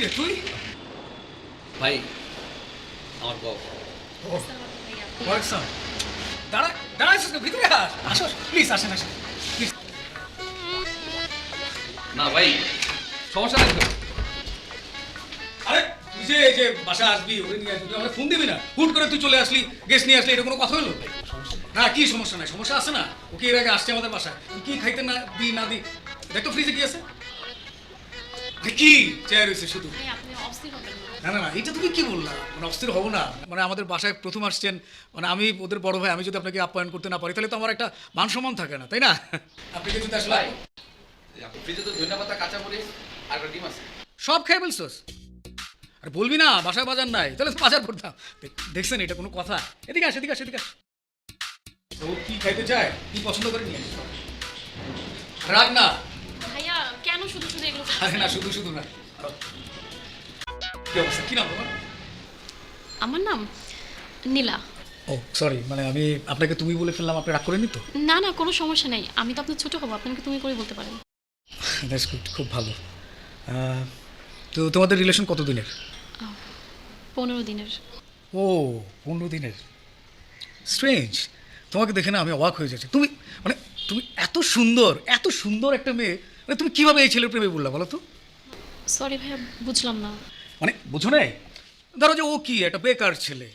রে তুই? ভাই আমার বউ। ওয়ালাইকুম। দাঁড়া দাঁড়া, এসো ভিতরে আসো, প্লিজ আসেন আসেন। না ভাই সমস্যা নেই তো। আরে তুই যে এই যে বাসা আসবি, ওরে নিয়ে আসবি, আমাকে ফোন দিবি না? হুট করে তুই চলে আসলি, গেস্ট নিয়ে আসলি, এটা কোনো কথা হলো? না কি সমস্যা নাই, সমস্যা আছে না? ওকে এর আগে আসছে আমাদের বাসায়, কি খাইতে না দি না দি, দেখ তো ফ্রিজে কি আছে। কি চেয়ার হয়েছে শুধু? না না না, এটা তুমি কি বললা? মানে অস্থির হবো না? মানে আমাদের বাসায় প্রথম আসছেন, মানে আমি ওদের বড় ভাই, আমি যদি আপনাকে আপ্যায়ন করতে না পারি তাহলে তো আমার একটা মান সম্মান থাকে না, তাই না? আপনি কি যদি আসলে ফ্রিজে তো ধনিয়া পাতা, কাঁচা মরিচ আর একটা ডিম আছে। সব খেয়ে ফেলছোস? আর বলবি না বাসায় বাজার নাই, তাহলে তো বাজার করতাম। দেখছেন এটা কোনো কথা? এদিকে আস এদিকে আস এদিকে আস। ও কি খাইতে চায়, কি পছন্দ করে নিয়ে আসো। রাগ না। ভাইয়া কেন শুধু শুধু এগুলো? আরে না, শুধু শুধু না। কি অবস্থা, কি নাম তোমার? আমার নাম নীলা। ও সরি, মানে আমি আপনাকে তুমি বলে ফেললাম, আপনি রাগ করেনি তো? না না, কোনো সমস্যা নেই, আমি তো আপনার ছোট হবো, আপনাকে তুমি করে বলতে পারেন। দ্যাটস গুড, খুব ভালো। তো তোমাদের রিলেশন কত দিনের? 15 দিনের। ও 15 দিনের, স্ট্রেঞ্জ। তোমাকে দেখে না আমি অবাক হয়ে যাচ্ছি। তুমি মানে তুমি এত সুন্দর একটা মেয়ে, মানে তুমি কিভাবে এই ছেলের প্রেমে বললা বলো তো? সরি ভাইয়া, বুঝলাম না। মানে বুঝো নাই? ধরো যে ও কি একটা বেকার ছেলে,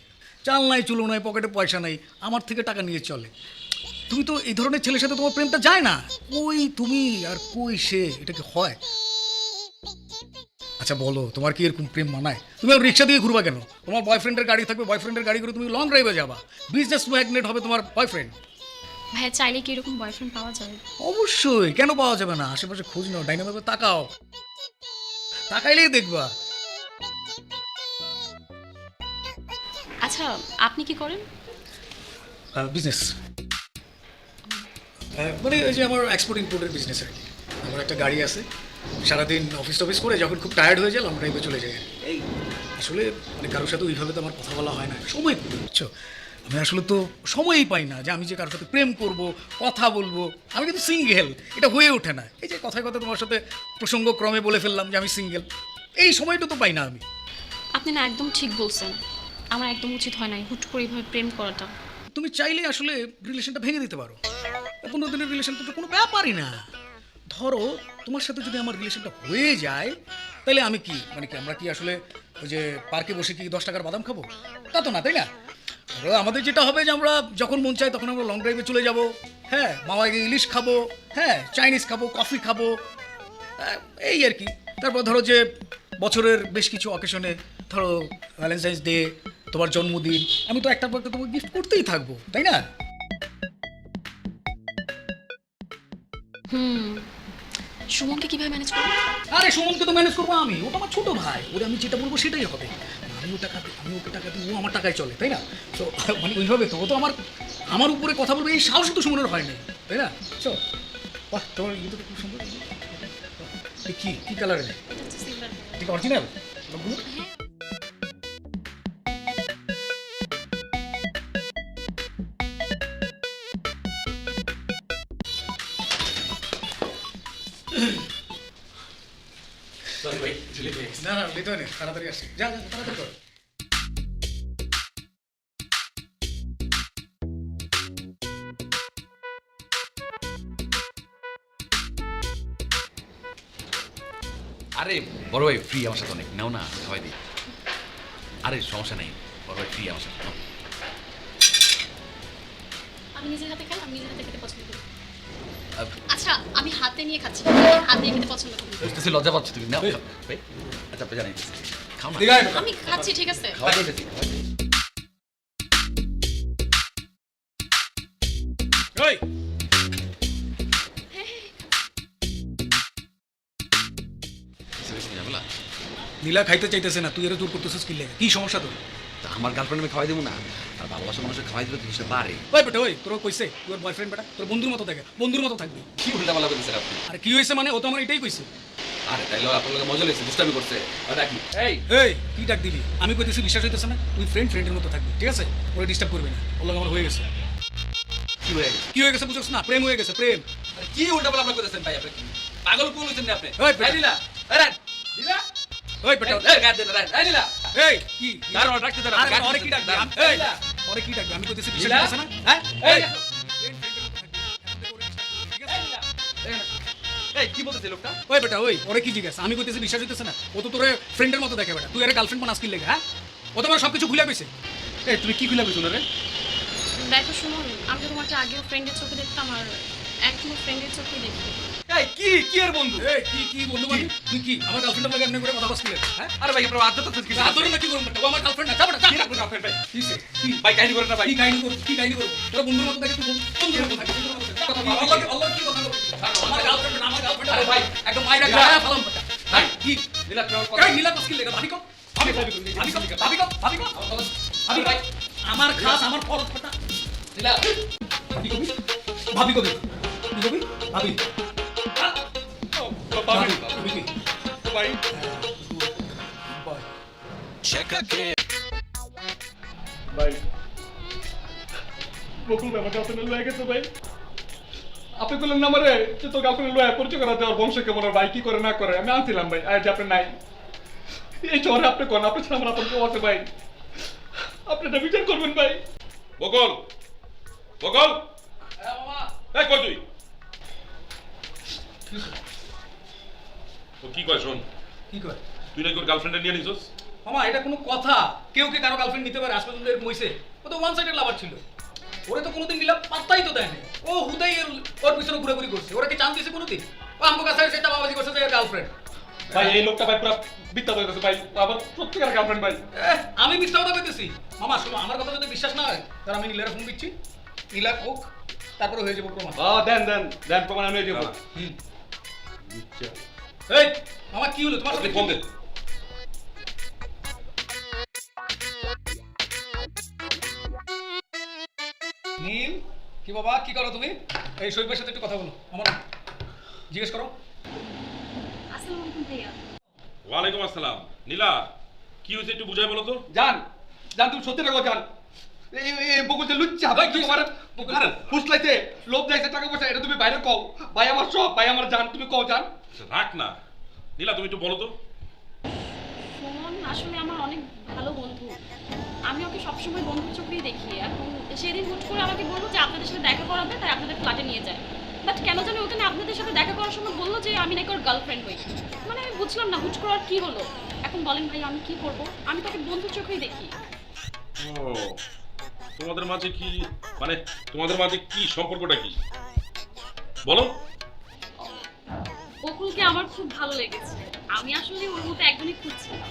চাল নাই চুলো নাই, পকেটে পয়সা নাই, আমার থেকে টাকা নিয়ে চলে। তুমি তো এই ধরনের ছেলের সাথে তোমার প্রেমটা যায় না। কই তুমি আর কই সে, এটা কি হয়? আচ্ছা বলো, তোমার কি এরকম প্রেম মানায়? তুমি আর রিক্সা দিয়ে ঘুরবা কেন? তোমার বয়ফ্রেন্ডের গাড়ি থাকবে, বয়ফ্রেন্ডের গাড়ি করে তুমি লং ড্রাইভে যাবা, বিজনেস ম্যাগনেট হবে তোমার বয়ফ্রেন্ড। ভাইয়া চাইলে কি এরকম বয়ফ্রেন্ড পাওয়া যায়? অবশ্যই, কেন পাওয়া যাবে না? আশেপাশে খোঁজ নাও, ডাইনামে তাকাও, তাকাইলেই দেখবা। আচ্ছা আপনি কি করেন? বিজনেস, মানে ওই যে আমার এক্সপোর্ট ইম্পোর্টের বিজনেস আর কি। আমার একটা গাড়ি আছে, সারাদিন অফিস টফিস করে যখন খুব টায়ার্ড হয়ে যায় লং ড্রাইভে চলে যায়। এই আসলে মানে কারোর সাথে ওইভাবে তো আমার কথা বলা হয় না, সময় করি, বুঝছো? আমি আসলে তো সময়ই পাই না যে আমি যে কারোর সাথে প্রেম করব, কথা বলবো। আমি কিন্তু সিঙ্গেল, এটা হয়ে ওঠে না। এই যে কথায় কথা তোমার সাথে প্রসঙ্গক্রমে বলে ফেললাম যে আমি সিঙ্গেল, এই সময়টা তো পাই না আমি। আপনি না একদম ঠিক বলছেন, আমার একদম উচিত হয় নাই হুট করে এইভাবে প্রেম করাটা। তুমি চাইলে আসলে রিলেশনটা ভেঙে দিতে পারো। 15 দিনের রিলেশন তো কোনো ব্যাপারই না। ধরো তোমার সাথে যদি আমার রিলেশনটা হয়ে যায়, তাহলে আমি কি মানে কি আমরা কি আসলে ওই যে পার্কে বসে কি 10 টাকার বাদাম খাবো? তা তো না, তাই না? ধরো আমাদের যেটা হবে যে আমরা যখন মন চাই তখন আমরা লং ড্রাইভে চলে যাব, হ্যাঁ, মামায় গিয়ে ইলিশ খাবো, হ্যাঁ, চাইনিজ খাবো, কফি খাবো, এই আর কি। তারপর ধরো যে বছরের বেশ কিছু অকেশনে, ধরো ভ্যালেন্টাইন্স ডে, তোমার জন্মদিন, আমি তো একটা পর একটা তোমাকে গিফট করতেই থাকবো, তাই না? সুমনকে কিভাবে ম্যানেজ করবো? আরে সুমনকে তো ম্যানেজ করবো আমি, ও তো আমার ছোট ভাই, ওরে আমি যেটা বলবো সেটাই হবে। আমি ওকে টাকা দিই, ও আমার টাকায় চলে, তাই না? তো মানে ওইভাবে তো ও তো আমার উপরে কথা বলবে, এই সাহস তো সুমনের হয় নাই, তাই না? চো বাহ, তোমার ইয়ে তো খুব সুন্দর। কি কি কালারের? ঠিক অরিজিনাল? সরি ভাই, ঝুলে পেয়ে গেছি। না না, লেট হয় না, তাড়াতাড়ি আসছি, যা যা তাড়াতাড়ি কর। আরে বড় ভাই ফ্রি আমার সাথে অনেক, নাও না খাওয়াই দিই। আরে সমস্যা নেই, বড় ভাই ফ্রি আমার সাথে নাও। আমি নিজের হাতে খাই, আমি নিজের হাতে খেতে পছন্দ করি। আহ, আচ্ছা আমি হাতে নিয়ে খাচ্ছি, হাত দিয়ে খেতে পছন্দ করি। বুঝতেছি লজ্জা পাচ্ছ তুমি, নাও ভাই। আচ্ছা আপনি জানাই খাও না, দিগাই আমি খাচ্ছি, ঠিক আছে। খাওয়া দিতেছি। ওই ঝামেলা নীলা খাইতে চাইতেছে না, তুই এর জোর করতেছিস কি লেগে? কি সমস্যা তোর? তা আমার গার্লফ্রেন্ড আমি খাওয়াই দেবো না, আর ভালোবাসা মানুষের খাওয়াই দিলে তো সেটা পারে। ওই বেটা, ওই তোর কইছে তোর বয়ফ্রেন্ড বেটা, তোর বন্ধুর মতো থাকে, বন্ধুর মতো থাকবি। কি উল্টা পাল্টা বলতেছেন আপনি? আর কি হয়েছে মানে? ও তো আমার এটাই কইছে। আরে তাইলে আপনার লোক মজা লেগেছে, দুষ্টামি করছে। আর ডাকি এই এই কি ডাক দিবি? আমি কইতেছি বিশ্বাস হইতেছে না? তুই ফ্রেন্ডের মতো থাকবি, ঠিক আছে? ওরে ডিস্টার্ব করবি না, ওর লগে আমার হয়ে গেছে। কি হয়ে গেছে? কি হয়ে গেছে বুঝছ না? প্রেম হয়ে গেছে, প্রেম। আরে কি উল্টা পাল্টা করতেছেন ভাই? আপনি কি পাগল কোন হইছেন আপনি? ওই ভাই দিলা আরে দিলা ওই বেটা এই গাড়ি দে এই নীলা এই কি দাঁড়াও ডাকতে দাঁড়াও আরে ওরে কি ডাকবি এই ওরে কি ডাকবি আমি কইতেছি বিশ্বাস নীলা? করতেছ না হ্যাঁ এই এই এই কি বলতেছে লোকটা ওই বেটা ওই ওরে কি জিজ্ঞাসা আমি কইতেছি বিশ্বাস হইতেছে না ও তো তোরে ফ্রেন্ডের মতো দেখে বেটা তুই আরে গার্লফ্রেন্ড বানাস কি লেগে হ্যাঁ ও তোমার সবকিছু খুলে কইছে এই তুমি কি খুলে কইছো না রে দেখো শুনুন আমি তো তোমাকে আগেও ফ্রেন্ডের চোখে দেখতাম আর এখনো ফ্রেন্ডের চোখেই দেখি এই কি এর বন্ধু এই কি বন্ধু মানে তুই কি আমার গার্লফ্রেন্ডের লাগে এমনি করে কথা বলছিস হ্যাঁ আরে ভাই আপনার আদত তো কি আদর না কি করব বেটা ও আমার গার্লফ্রেন্ড না যা বেটা যা কি রাখবেন আপনার ভাই কিসে কি ভাই কাহিনী করেন না ভাই কি কাহিনী করব তোরা বন্ধুর মতো দেখে তুই বন্ধুর মতো থাকিস আল্লাহ কি কথা বলছিস আমার গার্লফ্রেন্ড আরে ভাই, একদম মাইরা গায়া ফেলাম বেটা ভাই কি নীলা তোমার এই নীলা কস কি লেগে ভাবি কো ভাবি ভাই আমার খাস আমার ফরজ বেটা নীলা কি কবি ভাবি কবি কি কবি ভাবি ভাবি কবি কি ভাই বয় ভাই বকুল ভাই আমার গার্লফ্রেন্ড লয়ে গেছে ভাই আপনি বললেন না আমারে যে তোর গার্লফ্রেন্ড লয়ে পরিচয় করা দেওয়ার বংশ কেমন আর ভাই কি করে না করে আমি আনছিলাম ভাই আজ আপনি নাই এই শহরে আপনি কোন আপনি ছাড়া আমার আপন কেউ আছে ভাই আপনি এটা বিচার করবেন ভাই বকল বকল এই কই তুই ও কি কয় শোন কি কয় তুই নাকি ওর গার্লফ্রেন্ডে নিয়ে নিছস মামা এটা কোনো কথা কেউ কি কারো গার্লফ্রেন্ড নিতে পারে আজ পর্যন্ত এরকম হইছে ও তো ওয়ান সাইডেড লাভার ছিল ওরে তো কোনোদিন নিলাম পাত্তাই তো দেয়নি ও হুদাই ওর পিছনে ঘুরে করছে ওরা কি চান্স দিছে কোনোদিন ও আমগো কাছে সেটা বাবাজি করছে যে গার্লফ্রেন্ড ভাই এই লোকটা ভাই পুরো বিদ্যা হয়ে গেছে ভাই আবার সত্যিকার গার্লফ্রেন্ড ভাই আমি মিথ্যা কথা কইতেছি মামা শোনো আমার কথা যদি বিশ্বাস না হয় তাহলে আমি নীলার ফোন দিচ্ছি নীলা কোক তারপরে হয়ে যাবো প্রমাণ দেন প্রমাণ আমি দিব হুম। এই মামা কি হলো তোমার সাথে ফোন দে নীল কি বাবা কি করো তুমি এই শৈবের সাথে একটু কথা বলো আমার জিজ্ঞেস করো আসসালামু আলাইকুম ভাইয়া ওয়ালাইকুম আসসালাম নীলা কি হয়েছে একটু বুঝাই বলো তো জান তুমি সত্যি রাখো জান এই বকুল যে লুচ্চা ভাই কি তোমার আরে ফুসলাইতে লোভ যাইছে টাকা পয়সা এটা তুমি বাইরে কও ভাই আমার সব ভাই আমার জান তুমি কও জান রাখ না নীলা তুমি একটু বলো তো সুমন আসলে আমার অনেক ভালো বন্ধু আমি ওকে সবসময় বন্ধুর চোখেই দেখি এখন সেদিন হুট করে আমাকে বললো যে আপনাদের সাথে দেখা করাবে তাই আপনাদের ফ্ল্যাটে নিয়ে যায় বাট কেন জানি ওখানে আপনাদের সাথে দেখা করার সময় বললো যে আমি নাকি ওর গার্লফ্রেন্ড হই মানে আমি বুঝলাম না হুট করে আর কি হলো এখন বলেন ভাই আমি কি করব আমি তোকে বন্ধুর চোখেই দেখি ও তোমাদের মাঝে কি মানে তোমাদের মাঝে কি সম্পর্কটা কি বলো বকুলকে আমার খুব ভালো লেগেছে আমি আসলে ওর মতো একজনই খুঁজছিলাম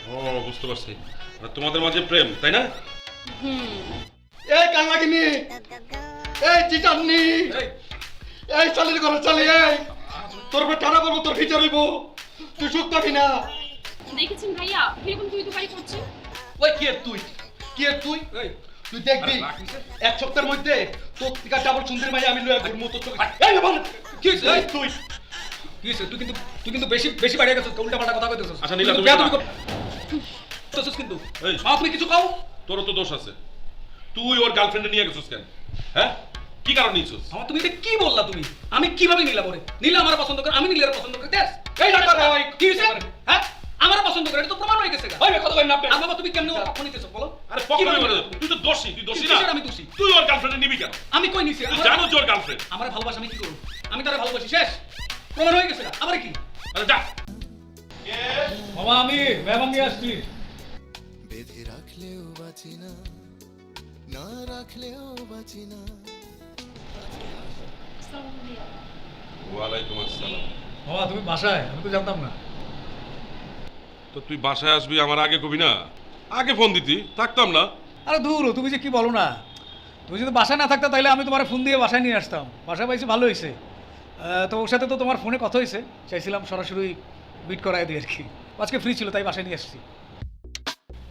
ও বুঝতে পারছি আর তোমাদের মাঝে প্রেম তাই না এই কাঙ্গাগিনি এই চিটান্নি এই এই চালিয়ে করো চালিয়ে এই তোর উপর টানা বলবো তোর ফিচার হইব তুই সুখ পাবি না দেখেছেন ভাইয়া কিরকম তুই তুকারি করছে ওই কি এর তুই এই তুই দেখবি আরে রাখিস। এক সপ্তাহের মধ্যে তোর টিকা ডাবল সুন্দর মাই আমি লয়ে ঘুরমু তোর চোখে এই বল কি হয়েছে? এই তুই কি হয়েছে? তুই কিন্তু বেশি বেশি বাড়িয়ে গেছিস উল্টা পাল্টা কথা কইতেছিস আচ্ছা, নীলা, তুমি করতেছিস কিন্তু এই। মা তুমি কিছু কও তোরও তো দোষ আছে তুই ওর গার্লফ্রেন্ডে নিয়ে গেছিস কেন হ্যাঁ কি কারণ নিয়েছিস আমার তুমি এটা কি বললা তুমি আমি কিভাবে নীলা বলে নীলা আমার পছন্দ করে আমি নীলার পছন্দ করি দেখ এই না কথা ভাই কি হয়েছে হ্যাঁ আমার পছন্দ করে এটা তো প্রমাণ হয়ে গেছে ওই কথা কই না আপনি আর বাবা তুমি কেমনে কখন নিতেছো বলো আরে পক্ষ কিভাবে নিয়ে নিলে? বলে, তুই তো দোষী তুই দোষী না কিসের আমি দোষী? তুই ওর গার্লফ্রেন্ডে নিবি কেন আমি কই নিছি তুই জানো যে ওর গার্লফ্রেন্ড আমার ভালোবাসা আমি কি করব আমি তারে ভালোবাসি শেষ প্রমাণ হয়ে গেছে আবার কি আরে যা বাবা আমি মেহমান নিয়ে আসছি বেঁধে রাখলেও বাঁচি না না রাখলেও বাঁচি না ওয়ালাইকুম আসসালাম বাবা তুমি বাসায় আমি তো জানতাম না তো তুই বাসায় আসবি আমার আগে কবি না আগে ফোন দিতি থাকতাম না আরে দূর তুমি যে কি বলো না তুমি যদি বাসায় না থাকতা তাহলে আমি তোমার ফোন দিয়ে বাসায় নিয়ে আসতাম বাসায় পাইছি ভালো হয়েছে তো ওর সাথে তো তোমার ফোনে কথা হয়েছে চাইছিলাম সরাসরি বিট করাই দিই আর কি আজকে ফ্রি ছিল তাই বাসায় নিয়ে আসছি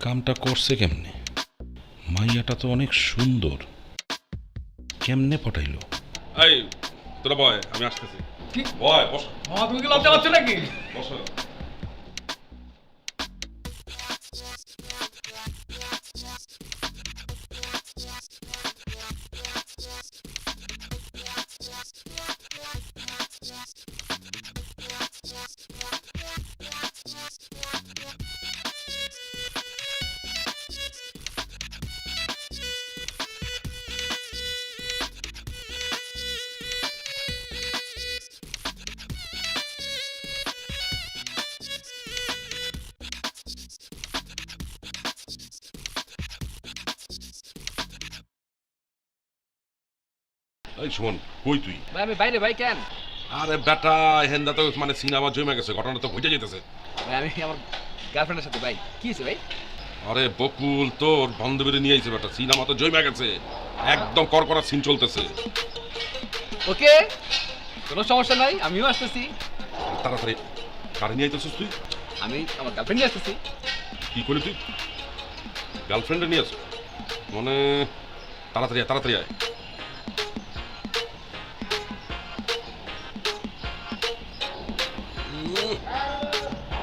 কামটা করছে কেমনে মাইয়াটা তো অনেক সুন্দর কেমনে পটাইলো এই তোরা বয় আমি আসতেছি কি বয় বস মামা তুমি কি লজ্জা পাচ্ছ নাকি বস এই সুমন কই তুই? ভাই আমি বাইরে ভাই কেন? আরে বেটা হেন্দা তো মানে সিনেমা জমে গেছে, ঘটনা তো ঘটে যেতেছে। ভাই আমি আমার গার্লফ্রেন্ডের সাথে ভাই। কি হয়েছে ভাই? আরে বকুল তোর বান্ধবীরে নিয়ে আইছে বেটা, সিনেমা তো জমে গেছে, একদম করকরা সিন চলতেছে। ওকে, কোনো সমস্যা নাই, আমিও আসতেছি। তাড়াতাড়ি গাড়ি নিয়ে আইতেছিস তুই? আমি আমার গার্লফ্রেন্ড নিয়ে আসতেছি। কি করলি তুই? গার্লফ্রেন্ডে নিয়ে আসো মানে? তাড়াতাড়ি আয়, তাড়াতাড়ি আয়।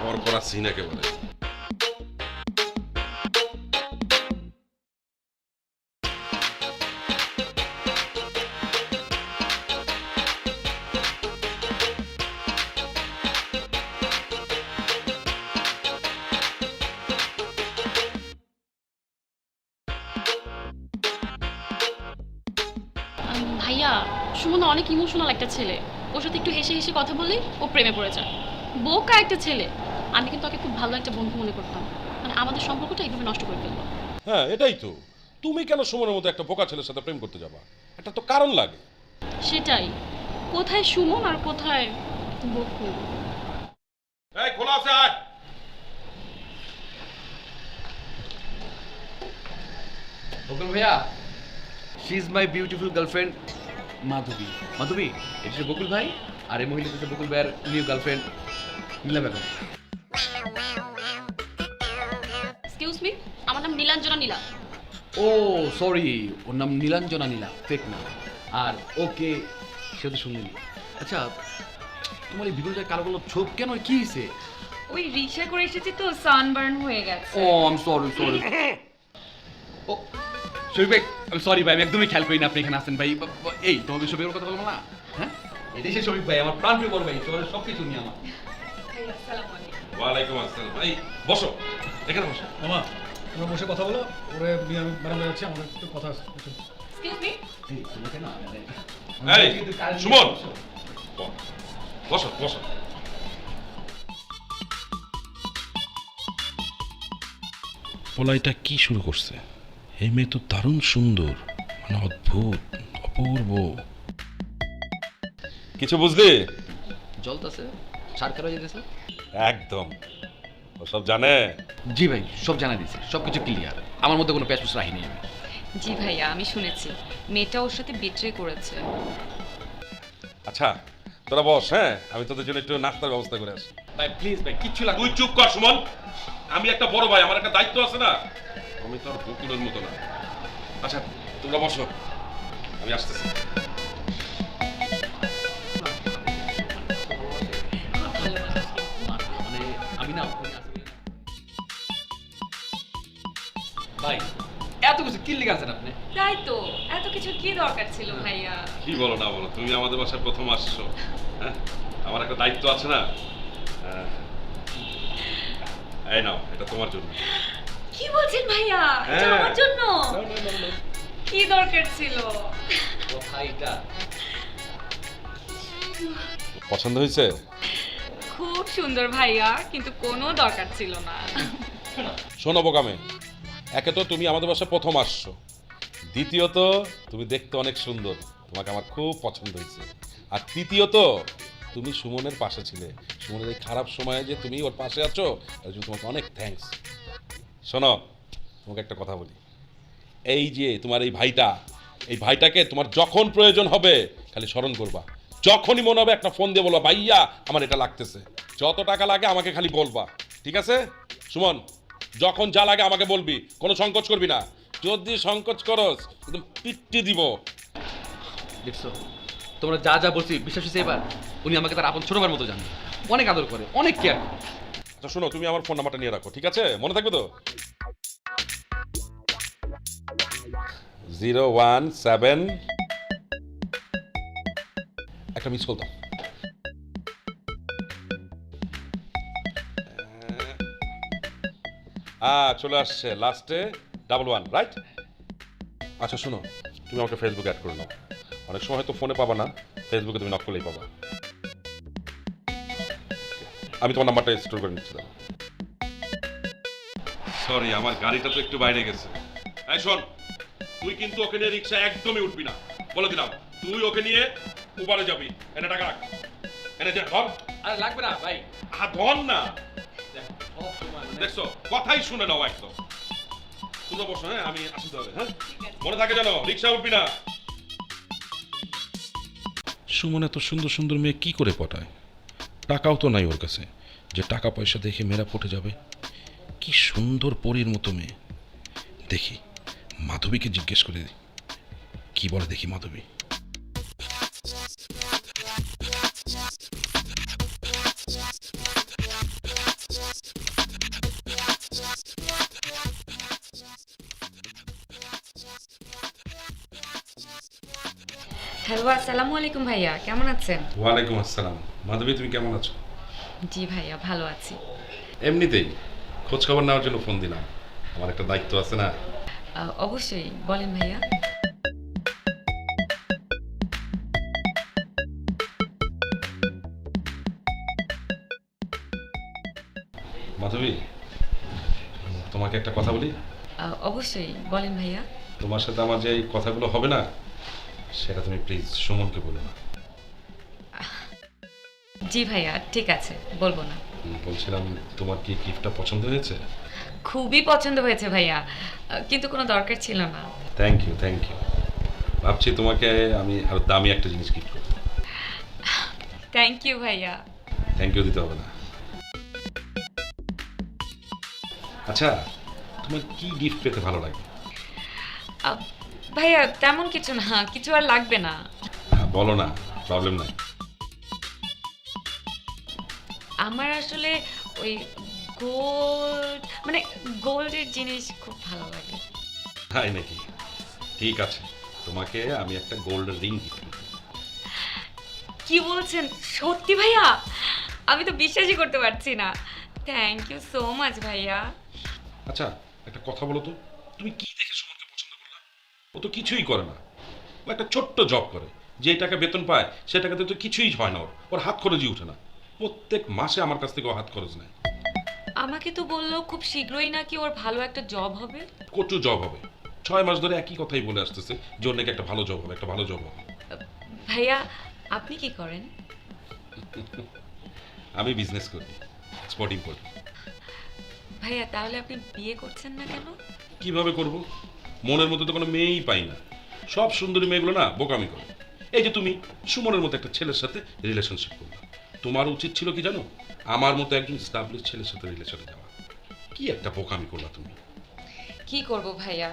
করকরা সিন একেবারে। ভাইয়া, সুমন অনেক ইমোশনাল একটা ছেলে। ওর সাথে একটু হেসে হেসে কথা বলি ও প্রেমে পড়ে যায়। বোকা একটা ছেলে। আমি কিন্তু ওকে খুব ভালো একটা বন্ধু মনে করতাম, মানে আমাদের সম্পর্কটা এইভাবে নষ্ট করে ফেলবো। হ্যাঁ এটাই তো, তুমি কেন সুমনের মতো একটা বোকা ছেলের সাথে প্রেম করতে যাবা? এটা তো কারণ লাগে। সেটাই, কোথায় সুমন আর কোথায় বকুল। এই খোলা আছে, আয়। বকুল ভাইয়া, she is my beautiful girlfriend Madhabi. Madhabi, এটা হচ্ছে বকুল ভাই, আর এই মহিলা হচ্ছে বকুল ভাইয়ের নিউ গার্লফ্রেন্ড নীলা বেগম। এক্সকিউজ মি, আমার নাম নীলাঞ্জনা নীলা। ও সরি, ওর নাম নীলাঞ্জনা নীলা, ফেক না। আর ওকে সে তো শুনলি। আচ্ছা, তোমার এই বিপুল কালো কালো ছোপ কেন, কি হয়েছে? ওই রিক্সা করে এসেছি তো সানবার্ন হয়ে গেছে। ও আই এম সরি সরি। ও শরীফ ভাই, আমি সরি ভাই, আমি একদমই খেয়াল করি না আপনি এখানে আসেন ভাই। এই তোমাদের শরীফের কথা বলবো না? হ্যাঁ, এটাই সে শরীফ ভাই, আমার প্রাণ প্রিয় বড় ভাই, তোমাদের সব কিছু নিয়ে আমার। ওয়ালাইকুম আসসালাম। এই বসো, এখানে বসো। মামা তোমরা বসে কথা বলো, ওরে নিয়ে আমি বারান্দায় যাচ্ছি, আমাদের একটু কথা আছে। এক্সকিউজ মি, এই তোমাকে না এই সুমন, বসো বসো। পোলাইটা কি শুরু করছে? এই মেয়ে তো দারুণ সুন্দর, মানে অদ্ভুত, অপূর্ব। কিছু বুঝলি? জলতাছে, সারকার হয়ে যেতেছে। একদম, ও সব জানে। জি ভাই, সব জানা দিয়েছে, সব কিছু ক্লিয়ার, আমার মধ্যে কোনো প্যাচপুস রাখিনি আমি। জি ভাইয়া, আমি শুনেছি মেয়েটা ওর সাথে বিট্রে করেছে। আচ্ছা তোরা বস, হ্যাঁ আমি তোদের জন্য একটু নাস্তার ব্যবস্থা করে আসি। ভাই প্লিজ ভাই, কিচ্ছু লাগবে। তুই চুপ কর সুমন, আমি একটা বড় ভাই, আমার একটা দায়িত্ব আছে না, আমি তো আর বকুলের মতো না। আচ্ছা তোমরা বসো, আমি আসতেছি। মানে আমি না ভাই, এত কিছু কি লিখে আছেন আপনি? তাই তো, এত কিছু কি দরকার ছিল ভাইয়া? কি বলো না বলো, তুমি আমাদের বাসায় প্রথম আসছো, হ্যাঁ আমার একটা দায়িত্ব আছে না। এই নাও, এটা তোমার জন্য। কি বলছেন ভাইয়া? এটা হ্যাঁ। আমার জন্য? নাও, নাও, নাও, নাও। কি দরকার ছিল? কোথায় এটা? পছন্দ হয়েছে? খুব সুন্দর ভাইয়া, কিন্তু কোনো দরকার ছিল না। শোনো বোকামে, একে তো তুমি আমাদের বাসায় প্রথম আসছো, দ্বিতীয়ত তুমি দেখতে অনেক সুন্দর, তোমাকে আমার খুব পছন্দ হয়েছে, আর তৃতীয়ত তুমি সুমনের পাশে ছিলে। সুমনের এই খারাপ সময়ে যে তুমি ওর পাশে আছো, তার জন্য তোমাকে অনেক থ্যাঙ্কস। শোনো, তোমাকে একটা কথা বলি, এই যে তোমার এই ভাইটাকে তোমার যখন প্রয়োজন হবে খালি স্মরণ করবা, যখনই মনে হবে একটা ফোন দিয়ে বলবা, ভাইয়া আমার এটা লাগতেছে, যত টাকা লাগে আমাকে খালি বলবা, ঠিক আছে? সুমন, যখন যা লাগে আমাকে বলবি, কোনো সংকোচ করবি না, যদি সংকোচ করস একদম পিট্টি দিব। দেখছো, তোমরা যা যা বলছি বিশ্বাস হচ্ছে এবার? উনি আমাকে তার আপন ছোটবার মতো জানে, অনেক আদর করে, অনেক কেয়ার। আচ্ছা শোনো, তুমি আমার ফোন নাম্বারটা নিয়ে রাখো, ঠিক আছে? মনে থাকবে তো? 017 একটা মিস কল দাও। চলে আসছে লাস্টে 11, রাইট? আচ্ছা শোনো, তুমি আমাকে ফেসবুকে অ্যাড করে নাও, অনেক সময় হয়তো ফোনে পাবা না, ফেসবুকে তুমি নক করলেই পাবা। আমি তোমার নাম্বারটা স্টোর করে নিচ্ছি। সরি, আমার গাড়িটা তো একটু বাইরে গেছে। এই শোন, তুই কিন্তু ওকে নিয়ে রিক্সা একদমই উঠবি না, বলে দিলাম। তুই ওকে নিয়ে উপরে যাবি। এনে টাকা রাখ, এনে যা ধর। আরে লাগবে না ভাই। ধর না, দেখ, সব সময় মানে- দেখছো কথাই শুনে নাও একদম। শুনে বসো, হ্যাঁ আমি আসতে হবে, হ্যাঁ মনে থাকে যেন রিক্সা উঠবি না। সুমন এত সুন্দর সুন্দর মেয়ে কি করে পটায়? টাকাও তো নাই ওর কাছে যে টাকা পয়সা দেখে মেয়েরা পটে যাবে। কি সুন্দর পরীর মতো মেয়ে। দেখি মাধবীকে জিজ্ঞেস করে দিই, কি বলে দেখি মাধবী। হ্যালো, আসসালামু আলাইকুম ভাইয়া, কেমন আছেন? ওয়ালাইকুম আসসালাম। মাধবী তুমি কেমন আছো? জি ভাইয়া, ভালো আছি। এমনিতেই খোঁজ খবর নেওয়ার জন্য ফোন দিলাম, আমার একটা দায়িত্ব আছে না। অবশ্যই বলেন ভাইয়া। মাধবী, তোমাকে একটা কথা বলি। অবশ্যই বলেন ভাইয়া। তোমার সাথে আমার যে এই কথাগুলো হবে না, সেটা তুমি প্লিজ সুমনকে বলো না। জি ভাইয়া, ঠিক আছে, বলবো না। বলছিলাম, তোমার কি গিফটটা পছন্দ হয়েছে? খুবই পছন্দ হয়েছে ভাইয়া, কিন্তু কোনো দরকার ছিল না। Thank you, thank you. ভাবছি তোমাকে আমি আরো দামি একটা জিনিস গিফট করব। থ্যাংক ইউ ভাইয়া। থ্যাংক ইউ দিতে হবে না। আচ্ছা, তোমার কি গিফট পেতে ভালো লাগে? ভাইয়া তেমন কিছু না, কিছু আর লাগবে না। বলো না, প্রবলেম নাই। আমার আসলে ওই গোল্ড, মানে গোল্ডের জিনিস খুব ভালো লাগে। তাই নাকি? ঠিক আছে, তোমাকে আমি একটা গোল্ড রিং গিফট করব। কি বলছেন? সত্যি ভাইয়া? আমি তো বিশ্বাসই করতে পারছি না। থ্যাংক ইউ সো মাচ ভাইয়া। আচ্ছা, একটা কথা বলো তো, তুমি কি দেখে সুমনকে পছন্দ করলা? ও তো কিছুই করে না, ও একটা ছোট্ট জব করে, যে টাকা বেতন পায় সে টাকাতে তো কিছুই হয় না, ওর হাত খরচই উঠে না। প্রত্যেক মাসে আমার কাছ থেকে ও হাত খরচ নেয়। আমাকে তো বললো খুব শীঘ্রই নাকি ওর ভালো একটা জব হবে। কচু জব হবে, 6 মাস ধরে একই কথাই বলে আসতেছে যে ওর নাকি একটা ভালো জব হবে, একটা ভালো জব হবে। ভাইয়া আপনি কি করেন? আমি বিজনেস করি, এক্সপোর্ট ইম্পোর্ট। ভাইয়া তাহলে আপনি বিয়ে করছেন না কেন? কিভাবে করব? মনের মতো তো কোনো মেয়েই পাই না, সব সুন্দরী মেয়েগুলো না বোকামি করে। এই যে তুমি সুমনের মতো একটা ছেলের সাথে রিলেশনশিপ করলে, তোমার উচিত ছিল কি জানো, আমার মতো একজন স্টাবলিশ ছেলের সাথে রিলেশনে যাওয়া। কি একটা বোকামি করলা তুমি। কি করব ভাইয়া,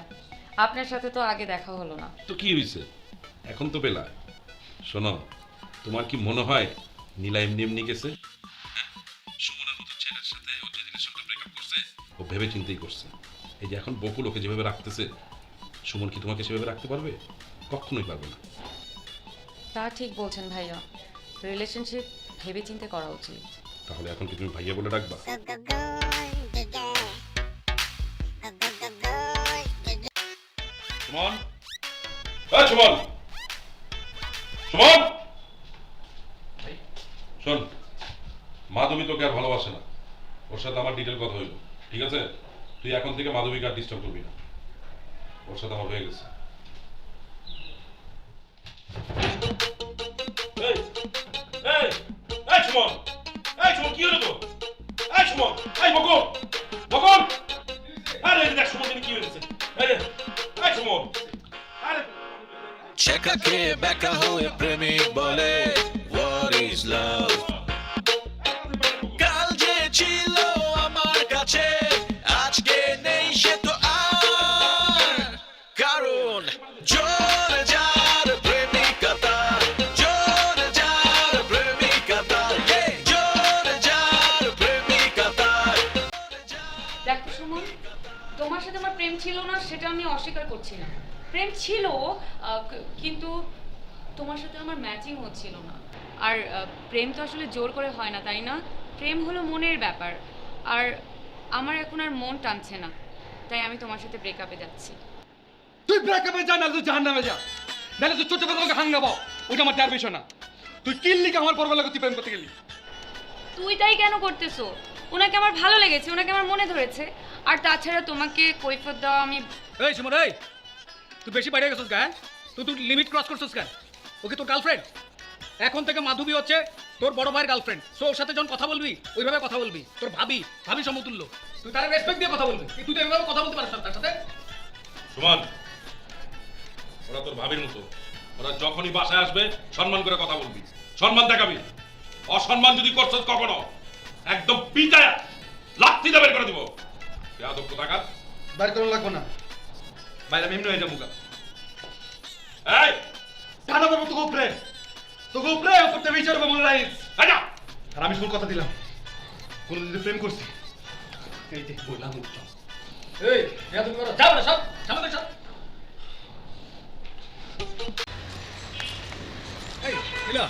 আপনার সাথে তো আগে দেখা হলো না। তো কি হয়েছে, এখন তো পেলা। শোনো, তোমার কি মনে হয় নীলা এমনি এমনি গেছে? সুমনের মতো ছেলের সাথে ও যে রিলেশনটা ব্রেকআপ করছে, ও ভেবে চিন্তেই করছে। এই যে এখন বকুল ওকে যেভাবে রাখতেছে, সুমন কি তোমাকে সেভাবে রাখতে পারবে? কখনোই পারবে না। তা ঠিক বলছেন ভাইয়া, রিলেশনশিপ ভেবে চিন্তে করা উচিত। তাহলে এখন কি তুমি ভাইয়া বলে ডাকবা? সুমন, এই সুমন, সুমন, শোন, মাধবী তোকে আর ভালোবাসে না, ওর সাথে আমার ডিটেল কথা হইল, ঠিক আছে? তুই এখন থেকে মাধবীকে আর ডিস্টার্ব করবি না, ওর সাথে আমার হয়ে গেছে। এই, এই, এই সুমন, এই সুমন, কি হলো তো? এই সুমন, এই বকুল, বকুল, আরে দেখ সুমন কি হয়েছে? এই সুমন, আরে ছেকাকে বেকা হয়ে প্রেমিক বলে what is love কাল যে ছিল আমার কাছে আজকে নেই সে তো আর কারণ জোর যার প্রেমিকতা জোর যার প্রেমিকতা জোর যার প্রেমিকতা। দেখো সুমন, তোমার সাথে আমার প্রেম ছিল না সেটা আমি অস্বীকার করছি না। প্রেম ছিল, কিন্তু তোমার সাথে আমার ম্যাচিং হচ্ছিল না। আর প্রেম তো আসলে জোর করে হয় না, তাই না? প্রেম হলো মনের ব্যাপার। আর আমার এখন আর মন টানছে না, তাই আমি তোমার সাথে ব্রেকআপে যাচ্ছি। তুই ব্রেকআপে যা, না তুই জাহান্নামে যা, নাহলে তুই ছোট কথা হাঙ্গাবো, ওইটা আমার দেওয়ার বিষয় না। তুই কিল্লিকে আমার পরবার লাগে তুই প্রেম করতে গেলি। তুই তাই কেন করতেছো? ওনাকে আমার ভালো লেগেছে, ওনাকে আমার মনে ধরেছে। আর তাছাড়া তোমাকে কৈফিয়ত দেওয়া আমি... এই সুমন, এই তুই বেশি বাইরে গেছিস কেন? তুই লিমিট ক্রস করছিস কেন? ওকে তোর গার্লফ্রেন্ড? এখন থেকে মাধবী হচ্ছে তোর বড় ভাইয়ের গার্লফ্রেন্ড। সো ওর সাথে যখন কথা বলবি ওইভাবে কথা বলবি, তোর ভাবি সমতুল্য। তুই তার রেসপেক্ট দিয়ে কথা বলবি। তুই তো এভাবে কথা বলতে পারিস না তার সাথে। সুমন, ওরা তোর ভাবির মতো, ওরা যখনই বাসায় আসবে সম্মান করে কথা বলবি, সম্মান দেখাবি। অসম্মান যদি করছস কখনো একদম পিটায়া লাথি দিয়ে বের করে দিব। বেয়াদব কোথাকার। বাইরে কোনো লাগবো না, বাইরে আমি এমনি হয়ে যাবো। এই টানা পাবো তোকে উপরে, তোকে উপরে করতে বিচার করবো মনে রাখিস। আজা আর আমি শুন কথা দিলাম, কোনোদিন যদি প্রেম করছি এই যে বললাম উঠছ। এই বিয়া তুমি করো, যাও না সব সামনে দেখ সব। এই নীলা,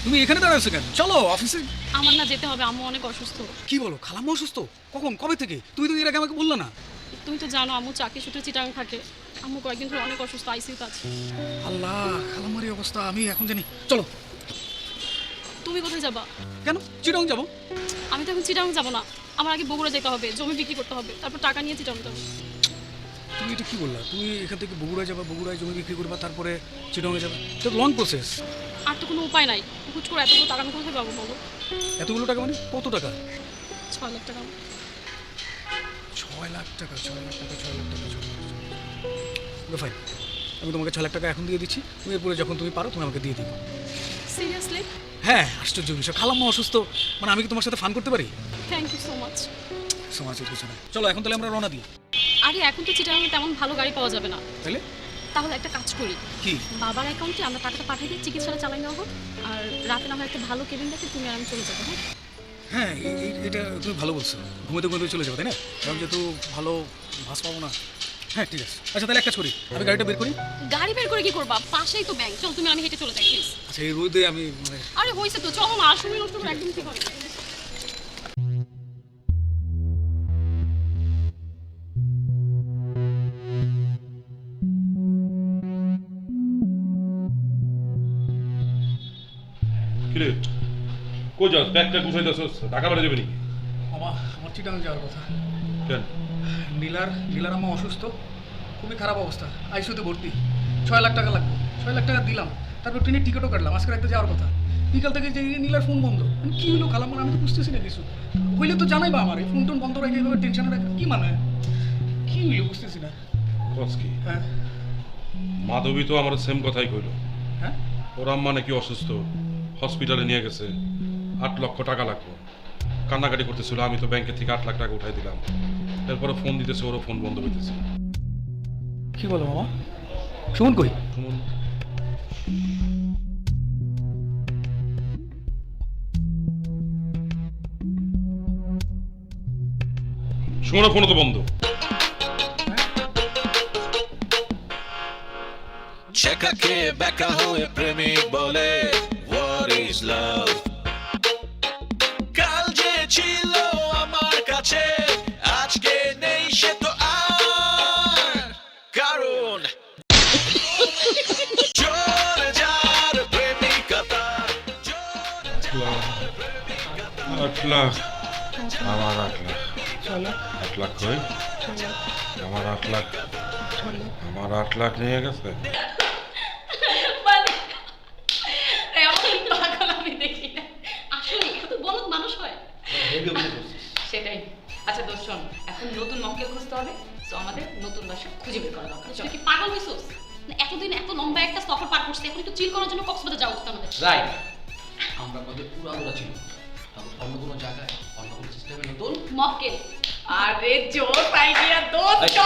তুমি এখানে দাঁড়াচ্ছো কেন? চলো অফিসে। আমার না যেতে হবে, আম্মু অনেক অসুস্থ। কি বলো, খালাম্মা অসুস্থ? কখন, কবে থেকে? তুই তো এর আগে আমাকে বললো না। তুমি তো জানো আম্মু চাকরি সূত্রে চিটাং থাকে। আম্মু কয়েকদিন ধরে অনেক অসুস্থ, আইসিইউতে আছে। আল্লাহ, খালাম্মারই অবস্থা আমি এখন জানি। চলো। তুমি কোথায় যাবা? কেন? চিটাং যাবো। আমি তো এখন চিটাং যাবো না, আমার আগে বগুড়া যেতে হবে, জমি বিক্রি করতে হবে, তারপর টাকা নিয়ে চিটাং যাবো। তুমি এটা কি বললা? তুমি এখান থেকে বগুড়ায় যাবা, বগুড়ায় জমি বিক্রি করবা, তারপরে চিটাংয়ে যাবে। এটা লং প্রসেস। আর তো কোনো উপায় নাই, হুট করে এতগুলো টাকা আমি কোথায় পাবো বলো? এতগুলো টাকা মানে কত টাকা? 6 লাখ টাকা। 6 লাখ টাকা, 6 লাখ টাকা, 6 লাখ টাকা, 6 লাখ টাকা। ফাইন, আমি তোমাকে 6 লাখ টাকা এখন দিয়ে দিচ্ছি। তুমি এরপরে যখন তুমি পারো তুমি আমাকে দিয়ে দিবে। সিরিয়াসলি? হ্যাঁ, আশ্চর্য বিষয়। খালাম্মা অসুস্থ মানে আমি কি তোমার সাথে ফান করতে পারি? Thank you so much. সমাজের কিছু না। চলো এখন তাহলে আমরা রওনা দিই। আরে এখন তো চিটাংয়ে তেমন ভালো গাড়ি পাওয়া যাবে না। তাহলে তাহলে একটা কাজ করি, কি? বাবার অ্যাকাউন্টে আমরা টাকাটা পাঠিয়ে দিই, চিকিৎসাটা চালাই নেওয়া হোক। আর রাতে না হয় একটা ভালো কেবিন দেখে তুমি আর আমি চলে যাবো। হ্যাঁ হ্যাঁ, এটা তুমি ভালো বলছো। ঘুমোতে ঘুমোতে চলে যাবো, তাই না? কারণ যেহেতু ভালো ভাস পাবো না। হ্যাঁ ঠিক আছে। আচ্ছা তাহলে এক কাজ করি, আমি গাড়িটা বের করি। গাড়ি বের করে কি করবা? পাশেই তো ব্যাংক, চল তুমি আর আমি হেঁটে চলে যাই প্লিজ। আচ্ছা এই রোদে আমি মানে আরে হয়েছে তো, চলো না, আর সময় নষ্ট করে একদম ঠিক হবে না। কিরে কই যাস? ব্যাগটা গুছাই দাসস, ঢাকা বেড়ে যাবে নাকি? আমার চিটাং যাওয়ার কথা। কেন? নীলার আম্মা অসুস্থ, খুবই খারাপ অবস্থা, আইসিইউতে ভর্তি। 6 লাখ টাকা লাগবে। 6 লাখ টাকা দিলাম, তারপর ট্রেনের টিকিটও কাটলাম। আজকে রাতে যাওয়ার কথা, বিকাল থেকে যে নীলার ফোন বন্ধ। মানে কী হলো খালাম্মার, আমি তো বুঝতেছি না কিছু। হইলে তো জানাই বা আমার এই ফোন টোন বন্ধ রেখে এইভাবে টেনশনে রাখা কী মানে? কী হইলো বুঝতেছি না। কস কি? হ্যাঁ মাধবী তো আমার সেম কথাই কইলো। হ্যাঁ, ওর আম্মা নাকি অসুস্থ, হসপিটালে নিয়ে গেছে, 8 লক্ষ টাকা লাগবে। কান্নাকাটি করতেছিল, আমি তো ব্যাংকে থেকে 8 লাখ টাকা উঠাই দিলাম। এরপরে ফোন দিতেছে, ওরও ফোন বন্ধ হইতেছে। কী বলো মামা? সুমন কই? সুমন সুমনের ফোনও তো বন্ধ। শেখাকে বেকা হয়ে প্রেমিক বলে what is love কাল যে ছিল আমার কাছে আজকে নেই সে তো আর কারণ চলে যার প্রেমিকতা 8 লাখ আমার 8 লাখ 8 লাখ কই? আমার 8 লাখ আমার 8 লাখ নিয়ে গেছে। মানে এমন পাগল আমি দেখি না। আসলে এত বলদ মানুষ হয়। সেটাই। আচ্ছা দোস্ত শোন, এখন নতুন মক্কেল খুঁজতে হবে, তো আমাদের নতুন বাসা খুঁজে বের করা দরকার। তুই কি পাগল হইছস? না এতদিন এত লম্বা একটা সফর পার করছিস, এখন একটু চিল করার জন্য কক্সবাজার যাওয়া উচিত আমাদের। রাইট, আমরা আমাদের পুরানো ছিল, এখন অন্য কোনো জায়গায় অন্য কোনো সিস্টেমে নতুন মক্কেল। আরে জোর আইডিয়া দোস্ত।